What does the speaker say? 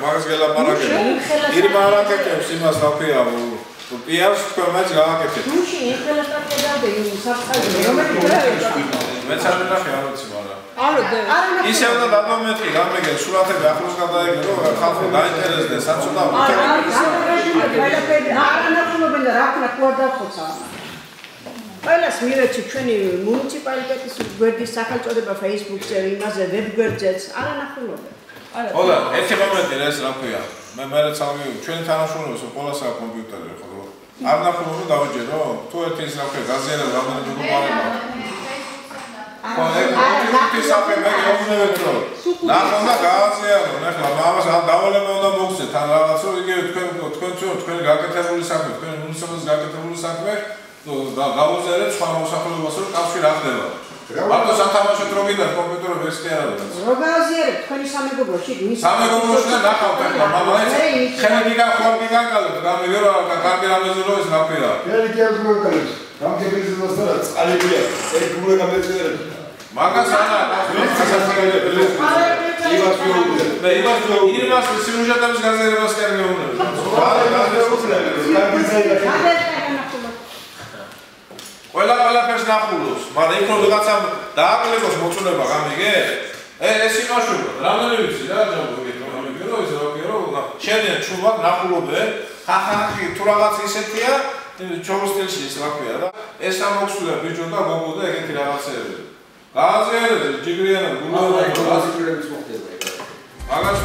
მაგას გელაპარაკებ. ირმა არ აკეთებს იმას რა ქვია, პიარს თქვენმაც გააკეთეთ. ნუში ეხლა სტატია დავდე საფხაზზე, რომელიც მეც არ ვნახე არ ვიცი, მაგრამ. ისე უნდა დაგმომეტყი, გამეგე სურათები ახლოს გადაიგე, რომ ხალხი დაინტერესდეს, საწუდა არანახულობენ და რა ქნა თუ არ დახოცა. ყველას მივეცი ჩვენი მუნიციპალიტეტის გვერდის სახელწოდება Facebook-ზე, იმაზე ვებგვერდზეც არანახულობენ. ხოდა, ერთი მომენტი რა ეს რა ქვია. მე ცალკე ჩვენი თანამშრომლებს ყველას აქვს კომპიუტერი, ხო? არ ნახულობენ დავიჯერო, თუ ერთი ის რა ქვია, გაზიანებს რამდენი დოკუმენტია. ეს საფე მე გეუბნებოდო. ნახონდა გააზიანო, ნახლა მამას ამ დავალება უნდა მოგცეთ, ან რაღაც რომ იგივე თქვენ გაკეთებული საქმე, თქვენ მუნიციპალიტეტის გაკეთებული საქმე გავუზიარეთ სხვა მოსახლეობას, რომ კავშირი რა ხდება. მარტო სათამაშოდ რო გინდა კომპიუტერები ეს კი არ არის. რო გააზიარეთ თქვენი სამეგობროში, სამეგობროში და ნახავთ ახლა მამა ეს ხელი გახვალ გიგანკალებ, გამიგე რომ კარგი რამეზე რო ეს ნაფირა. ხელი გიგანკალებ. გამგებლის მოსდარა წყალიბია, ეს გულე გამეწერეთ. მაგას არა, მე იმას სიუჟეტების გაზიარებას კი არ გეუბნები. ყველაფერს ნახულობს, მაგრამ იქ რომ ვიღაცამ დააკლებას მოწონება გამიგე? ეს იმაშუქა, რამდენი ვიცი რა ჯამბოგი გამიგე რომ ის რა ქირო, შენიან ჩუმად ნახულობენ, ხახახი თუ რაღაც ისეთია, ჩოროს სტილში ის რა ქვია და ეს ამოხსნა ბიჭო და გოგო და ეგეთი რაღაცეები. გააზიარეთ ჯიგრიანად გულოვანი გაზიარების მოხდება. მაგას